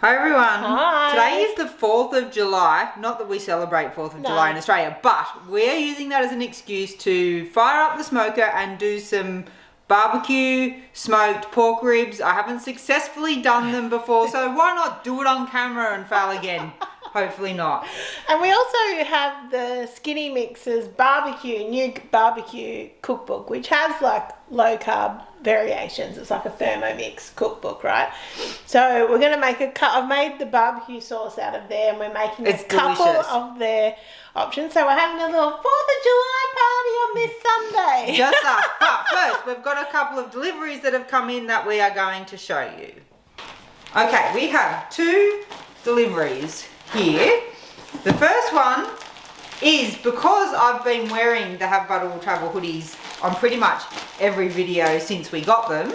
Hi everyone. Hi. Today is the 4th of July. Not that we celebrate 4th of July in Australia, but we're using that as an excuse to fire up the smoker and do some barbecue smoked pork ribs. I haven't successfully done them before, so why not do it on camera and fail again? Hopefully not. And we also have the Skinny Mix's new barbecue cookbook, which has like low carb variations. It's like a Thermomix cookbook, right? So we're going to make I've made the barbecue sauce out of there, and we're making a couple of their options. So we're having a little 4th of July party on this Sunday. Just us. But first, we've got a couple of deliveries that have come in that we are going to show you. Okay, we have 2 deliveries here. The first one is because I've been wearing the Have Butter Will Travel hoodies on pretty much every video since we got them,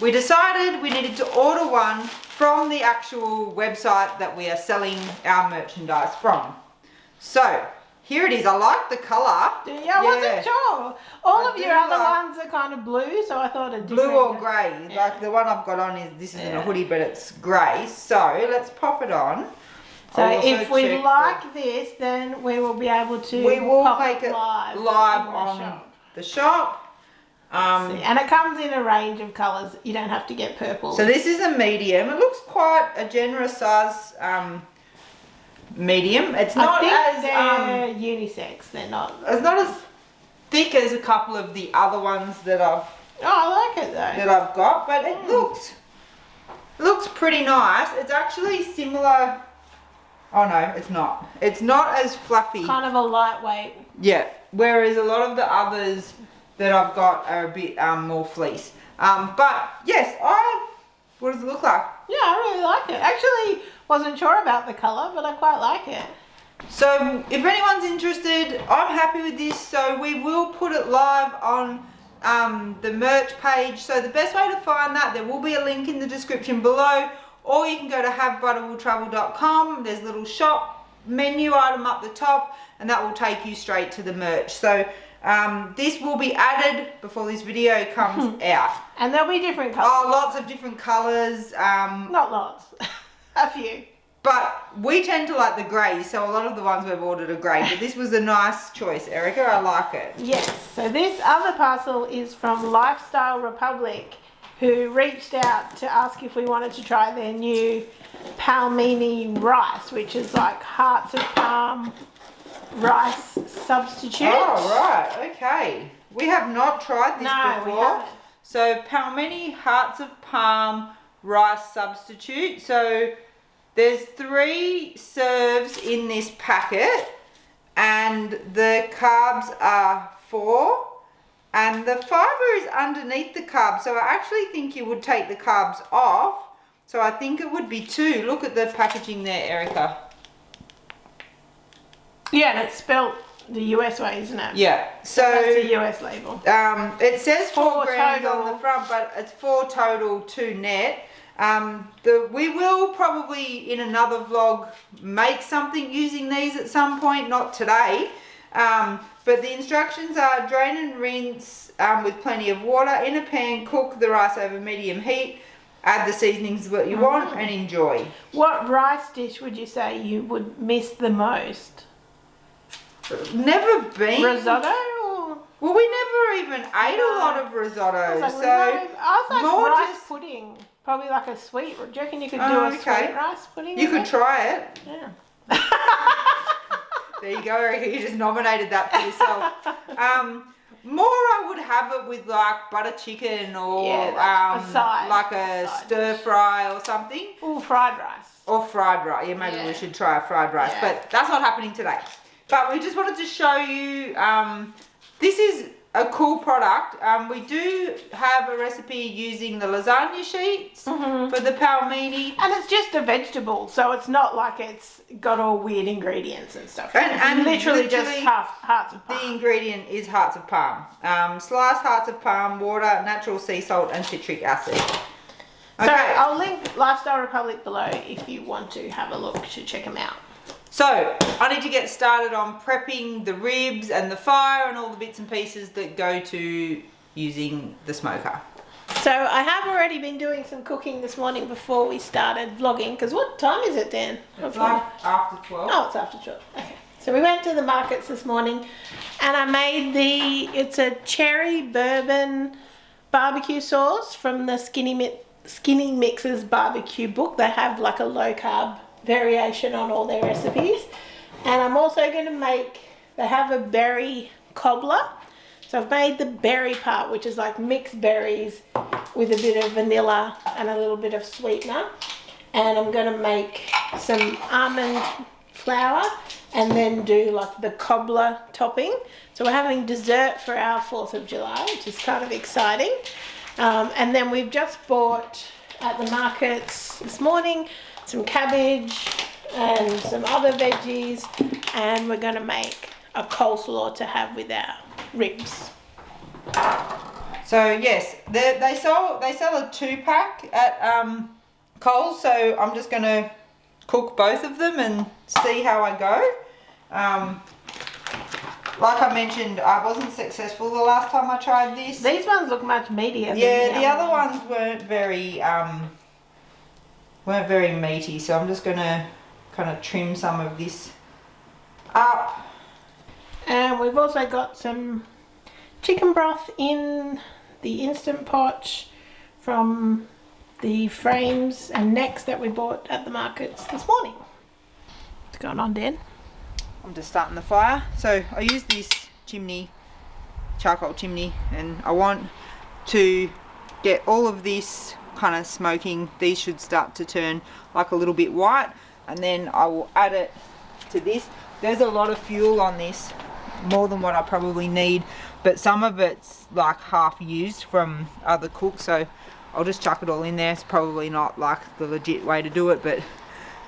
we decided we needed to order one from the actual website that we are selling our merchandise from. So here it is. I like the colour. Yeah, I wasn't sure. All of your other ones are kind of blue, so I thought a different... Blue or grey. Yeah. Like the one I've got on this isn't a hoodie, but it's grey. So let's pop it on. So if we like this, then we will be able to make it live on the shop. And it comes in a range of colours. You don't have to get purple. So this is a medium. It looks quite a generous size medium. It's not they're unisex. They're not. It's not as thick as a couple of the other ones that I've. Oh, I like it though. That I've got, but it looks pretty nice. It's actually similar. Oh no, it's not. It's not as fluffy. Kind of a lightweight. Yeah. Whereas a lot of the others that I've got are a bit more fleece. But yes, what does it look like? Yeah, I really like it. Actually, wasn't sure about the colour, but I quite like it. So if anyone's interested, I'm happy with this. So we will put it live on the merch page. So the best way to find that, there will be a link in the description below. Or you can go to havebutterwilltravel.com. There's a little shop menu item up the top, and that will take you straight to the merch. So this will be added before this video comes out. And there'll be different colours. Oh, lots of different colours. Not lots. A few. But we tend to like the grey, so a lot of the ones we've ordered are grey. But this was a nice choice, Erica. I like it. Yes. So this other parcel is from Lifestyle Republic, who reached out to ask if we wanted to try their new palmini rice, which is like hearts of palm rice substitute. Oh, right. Okay. We have not tried this before. We haven't. So palmini hearts of palm rice substitute. So there's 3 serves in this packet, and the carbs are 4. And the fibre is underneath the carbs, so I actually think you would take the carbs off. So I think it would be 2. Look at the packaging there, Erica. Yeah, and it's spelled the US way, isn't it? Yeah. So that's the US label. It says 4 grams total. on the front, but it's 4 total, 2 net. We will probably in another vlog make something using these at some point, not today. But the instructions are drain and rinse with plenty of water. In a pan, cook the rice over medium heat. Add the seasonings that you want and enjoy. What rice dish would you say you would miss the most? Never been. Risotto? Or? Well, we never even ate a lot of risotto. I was like rice pudding. Probably like a sweet. Do you reckon you could do a sweet rice pudding? You could try it. Yeah. There you go, Erica. You just nominated that for yourself. More I would have it with like butter chicken or like a stir fry or something. Or fried rice. Or fried rice. Yeah, maybe we should try a fried rice. Yeah. But that's not happening today. But we just wanted to show you, this is a cool product. We do have a recipe using the lasagna sheets for the palmini. And it's just a vegetable, so it's not like it's got all weird ingredients and stuff. And literally just hearts of palm. The ingredient is hearts of palm. Sliced hearts of palm, water, natural sea salt and citric acid. Okay. So I'll link Lifestyle Republic below if you want to have a look to check them out. So I need to get started on prepping the ribs and the fire and all the bits and pieces that go to using the smoker. So I have already been doing some cooking this morning before we started vlogging. Because what time is it, Dan? It's like after 12. Oh, it's after 12. Okay. So we went to the markets this morning and I made it's a cherry bourbon barbecue sauce from the Skinny Mix's barbecue book. They have like a low carb variation on all their recipes. And I'm also going to they have a berry cobbler. So I've made the berry part, which is like mixed berries with a bit of vanilla and a little bit of sweetener. And I'm going to make some almond flour and then do like the cobbler topping. So we're having dessert for our 4th of July, which is kind of exciting. And then we've just bought at the markets this morning some cabbage and some other veggies, and we're going to make a coleslaw to have with our ribs. So yes, they sell a 2-pack at Coles. So I'm just gonna cook both of them and see how I go. Like I mentioned, I wasn't successful the last time I tried this. These ones look much meatier. Yeah, the other ones weren't very meaty. So I'm just gonna kind of trim some of this up. And we've also got some chicken broth in the Instant Pot from the frames and necks that we bought at the markets this morning. What's going on, Dan? I'm just starting the fire. So I use this charcoal chimney, and I want to get all of this kind of smoking. These should start to turn like a little bit white, and then I will add it to this. There's a lot of fuel on this, more than what I probably need, but some of it's like half used from other cooks, so I'll just chuck it all in there. It's probably not like the legit way to do it, but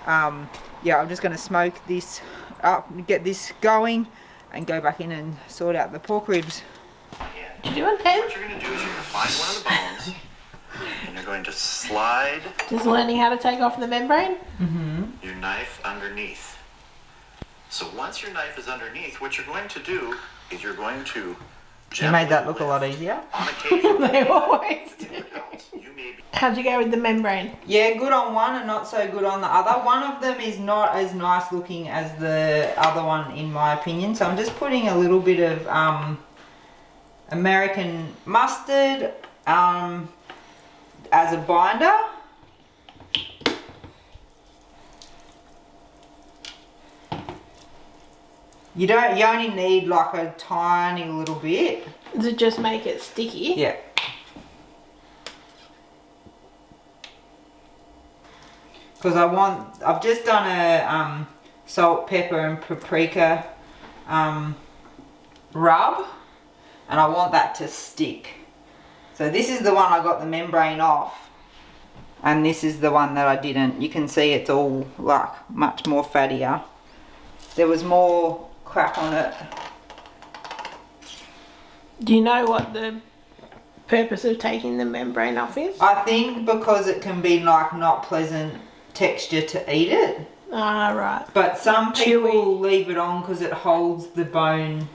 yeah, I'm just going to smoke this up, get this going, and go back in and sort out the pork ribs. What you're going to do is you're going to find one of the bones and you're going to slide just learning how to take off the membrane. your knife underneath. So once your knife is underneath, what you're going to do is you're going to You made that look a lot easier. on occasion. They always do. You may be How'd you go with the membrane? Yeah, good on one and not so good on the other. One of them is not as nice looking as the other one, in my opinion. So I'm just putting a little bit of American mustard as a binder. You only need like a tiny little bit. Does it just make it sticky? Yeah. Because I've just done a salt, pepper and paprika rub, and I want that to stick. So this is the one I got the membrane off, and this is the one that I didn't. You can see it's all like much more fattier. There was more crap on it. Do you know what the purpose of taking the membrane off is? I think because it can be like not pleasant texture to eat it. Ah, right. But some people Chewy. leave it on because it holds the bone,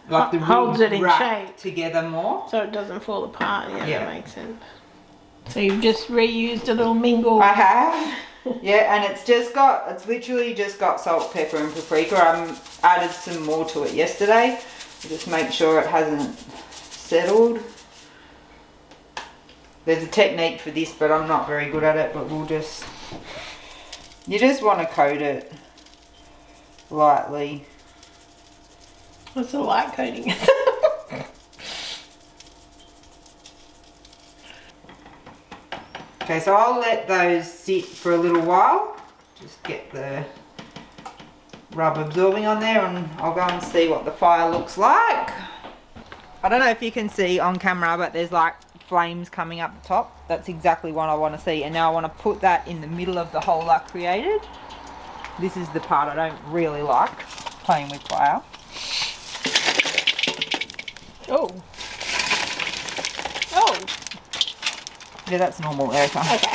like the Holds rib it in wrap shape. together more. So it doesn't fall apart. Yeah, Yeah. that makes sense. So you've just reused a little mingle. I have. Yeah, and it's literally just got salt, pepper and paprika. I added some more to it yesterday. Just make sure it hasn't settled. There's a technique for this, but I'm not very good at it, but you just want to coat it lightly. What's the light coating? Okay, so I'll let those sit for a little while. Just get the rub absorbing on there, and I'll go and see what the fire looks like. I don't know if you can see on camera, but there's like flames coming up the top. That's exactly what I want to see. And now I want to put that in the middle of the hole I created. This is the part I don't really like, playing with fire. Oh. Oh. Yeah, that's normal, Erica. Okay.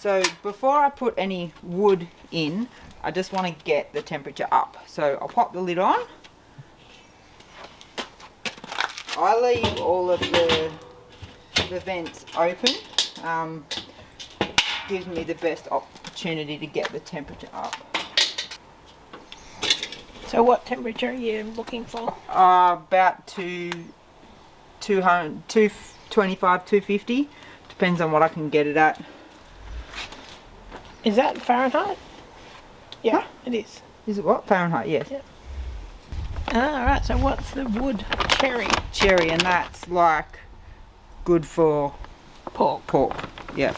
So before I put any wood in, I just want to get the temperature up. So I'll pop the lid on. I leave all of the vents open. Gives me the best opportunity to get the temperature up. So what temperature are you looking for? About 225, 250. Depends on what I can get it at. Is that Fahrenheit? Yeah, Huh? it is. Is it what? Fahrenheit, yes. Yeah. Alright, so what's the wood? Cherry. Cherry, and that's like good for Pork. Yeah.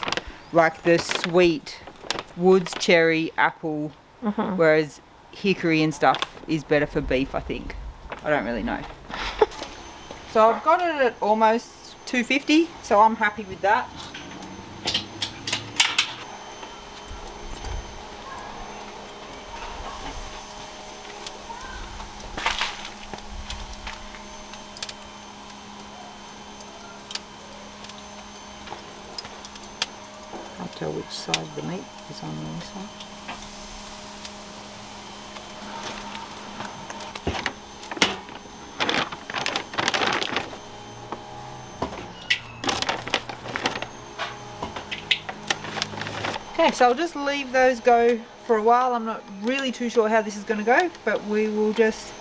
Like the sweet woods, cherry, apple, whereas hickory and stuff is better for beef, I think. I don't really know. So I've got it at almost 250, so I'm happy with that. I'll tell which side the meat is on this one. Okay, so I'll just leave those go for a while. I'm not really too sure how this is going to go, but we will just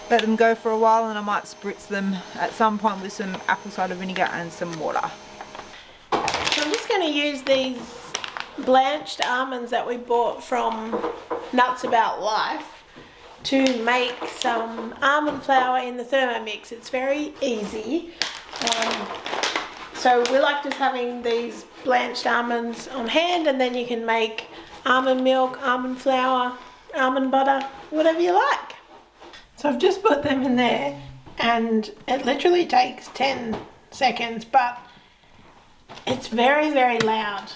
let them go for a while, and I might spritz them at some point with some apple cider vinegar and some water. So I'm just going to use these blanched almonds that we bought from Nuts About Life to make some almond flour in the Thermomix. It's very easy. So we like just having these blanched almonds on hand, and then you can make almond milk, almond flour, almond butter, whatever you like. So I've just put them in there, and it literally takes 10 seconds, but it's very, very loud.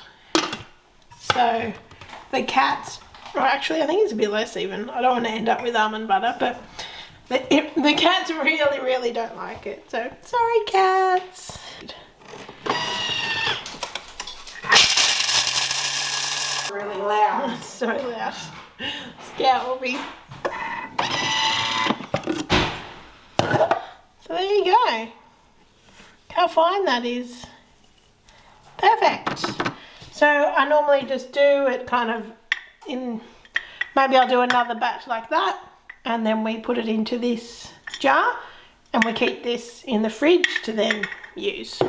So the cats, or actually I think it's a bit less even. I don't want to end up with almond butter, but the cats really, really don't like it. So sorry, cats. Really loud. So loud. Scout will be. So there you go. How fine that is. Perfect. So I normally just do it kind of in, maybe I'll do another batch like that, and then we put it into this jar and we keep this in the fridge to then use.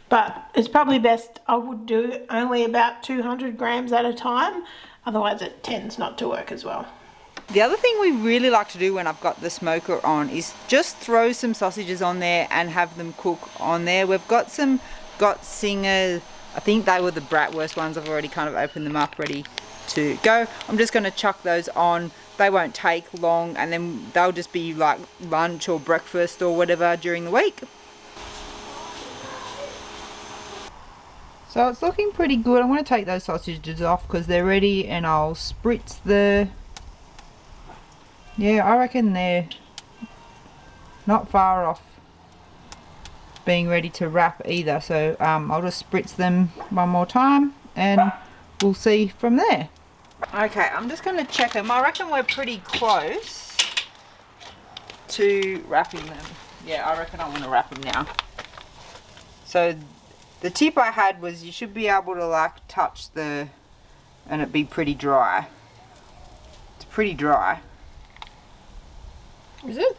But it's probably best I would do only about 200 grams at a time, otherwise it tends not to work as well. The other thing we really like to do when I've got the smoker on is just throw some sausages on there and have them cook on there. We've got some Singer, I think they were the bratwurst ones. I've already kind of opened them up ready to go. I'm just going to chuck those on. They won't take long, and then they'll just be like lunch or breakfast or whatever during the week. So it's looking pretty good. I'm going to take those sausages off because they're ready, and I'll spritz the... Yeah, I reckon they're not far off being ready to wrap either. So I'll just spritz them one more time and we'll see from there. Okay, I'm just going to check them. I reckon we're pretty close to wrapping them. Yeah, I reckon I want to wrap them now. So the tip I had was you should be able to like touch the, and it'd be pretty dry. It's pretty dry. Is it?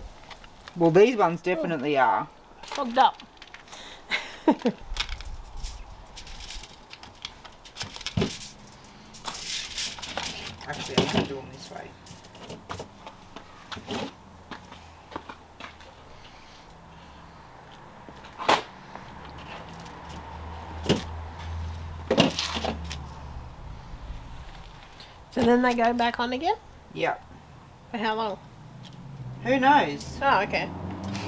Well, these ones definitely are. Fogged up. Actually, I'm going to do them this way. So then they go back on again? Yep. For how long? Who knows? Oh, okay.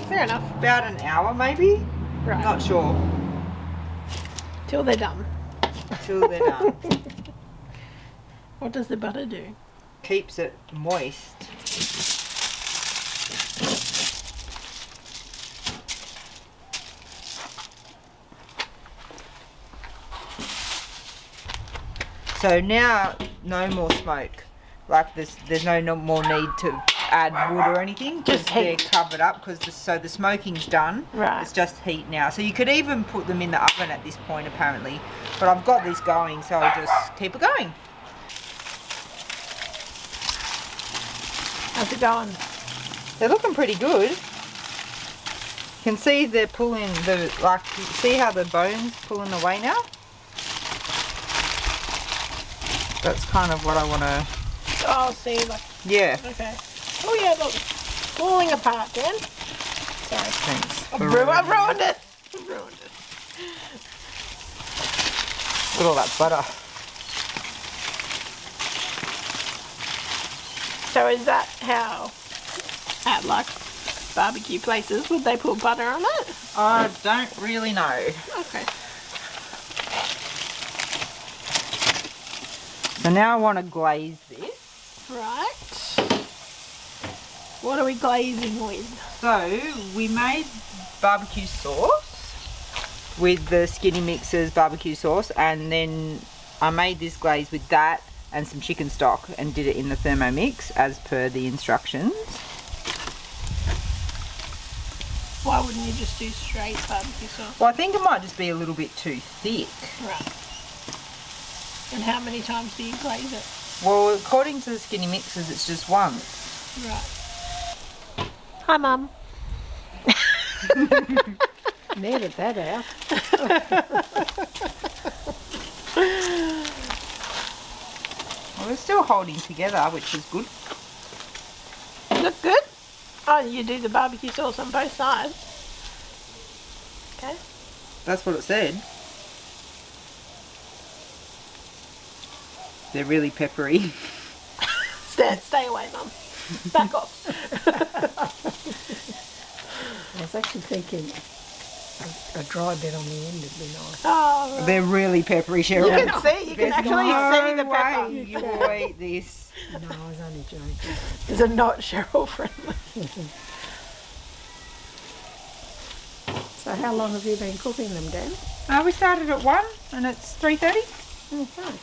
Fair enough. About an hour maybe? Right. Not sure. Till they're done. Till they're done. What does the butter do? Keeps it moist. So now no more smoke. Like there's no more need to add wood or anything. Just they're heat. covered up because so the smoking's done. Right. It's just heat now. So you could even put them in the oven at this point apparently. But I've got this going, so I'll just keep it going. How's it going? They're looking pretty good. You can see they're pulling see how the bone's pulling away now? That's kind of what I want to... Oh, see, like, Yeah. okay. Oh yeah, look, falling apart, Dan. Sorry. Thanks. I've for ruined ruining it. I've ruined it. Look at all that butter. So is that how, at like barbecue places, would they put butter on it? I don't really know. Okay. So now I want to glaze this. Right. What are we glazing with? So we made barbecue sauce with the Skinny Mixers barbecue sauce, and then I made this glaze with that and some chicken stock and did it in the Thermomix as per the instructions. Why wouldn't you just do straight barbecue sauce? Well, I think it might just be a little bit too thick. Right. And how many times do you glaze it? Well, according to the Skinny Mixers, it's just once. Right. Hi, Mum. Needed that out. Well, we're still holding together, which is good. Look good? Oh, you do the barbecue sauce on both sides. Okay. That's what it said. They're really peppery. Stay away, Mum. Back off. I was actually thinking a dry bit on the end would be nice. Oh, right. They're really peppery, Cheryl. You can see, you can There's actually no see the pepper. way you will eat this. No, I was only joking. Is it not Cheryl friendly? So how long have you been cooking them, Dan? We started at 1 and it's 3:30. Okay.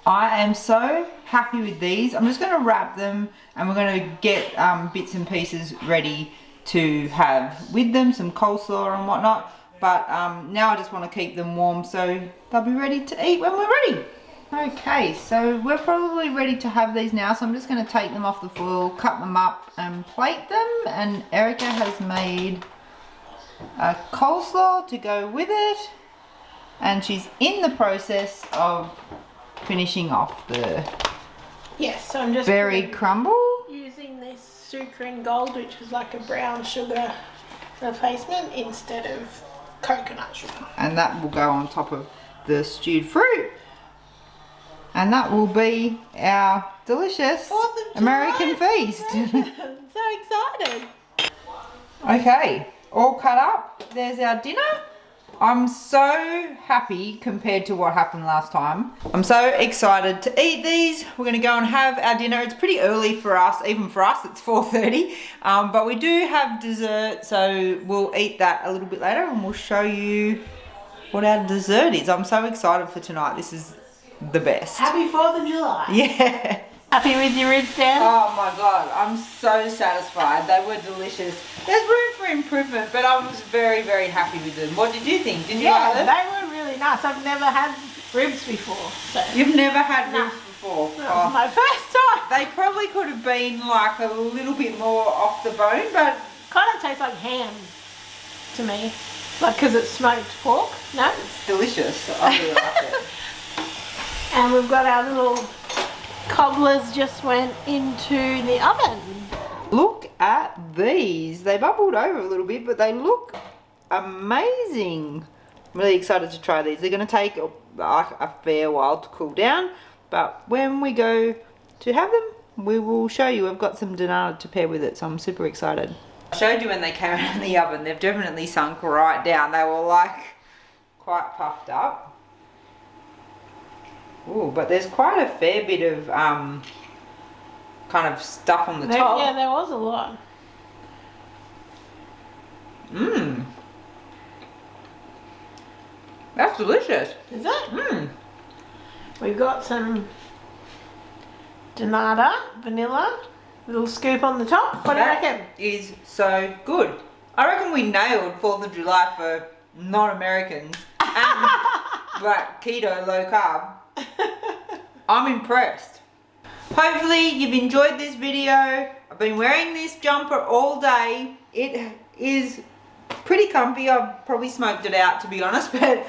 I am so happy with these. I'm just going to wrap them and we're going to get bits and pieces ready to have with them, some coleslaw and whatnot. But now I just want to keep them warm so they'll be ready to eat when we're ready. Okay, so we're probably ready to have these now. So I'm just going to take them off the foil, cut them up and plate them. And Erica has made a coleslaw to go with it. And she's in the process of finishing off the Yes, so I'm just berry crumble. using this Sucrin Gold, which is like a brown sugar replacement instead of coconut sugar. And that will go on top of the stewed fruit. And that will be our delicious 4th of July American feast. So excited. Okay, all cut up. There's our dinner. I'm so happy compared to what happened last time. I'm so excited to eat these. We're gonna go and have our dinner. It's pretty early for us, even for us, it's 4:30. But we do have dessert, so we'll eat that a little bit later and we'll show you what our dessert is. I'm so excited for tonight. This is the best. Happy 4th of July. Yeah. Happy with your ribs, Dan? Oh my god, I'm so satisfied. They were delicious. There's room for improvement, but I was very, very happy with them. What did you think? Did you Yeah, like them? they were really nice. I've never had ribs before. So. You've never had No. ribs before? That was Oh. my first time. They probably could have been like a little bit more off the bone, but Kind of tastes like ham to me. Like, because it's smoked pork. No? it's delicious. I really like it. And we've got our little cobblers just went into the oven. Look at these. They bubbled over a little bit, but they look amazing. I'm really excited to try these. They're going to take a fair while to cool down, but when we go to have them, we will show you. I've got some banana to pair with it, so I'm super excited. I showed you when they came out of the oven. They've definitely sunk right down. They were like quite puffed up. Ooh, but there's quite a fair bit of kind of stuff on the top. Yeah, there was a lot. That's delicious. Is it? Mmm. We've got some Donata, vanilla, little scoop on the top. What do you reckon? Is so good. I reckon we nailed 4th of July for non-Americans and like keto, low carb. I'm impressed. Hopefully you've enjoyed this video. I've been wearing this jumper all day. It is pretty comfy. I've probably smoked it out, to be honest, but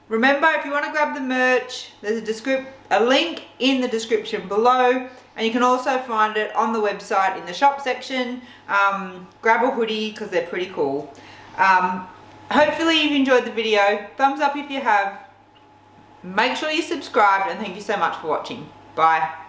remember, if you want to grab the merch, there's a link in the description below, and you can also find it on the website in the shop section. Grab a hoodie because they're pretty cool. Hopefully you've enjoyed the video. Thumbs up if you have. Make sure you subscribe, and thank you so much for watching. Bye.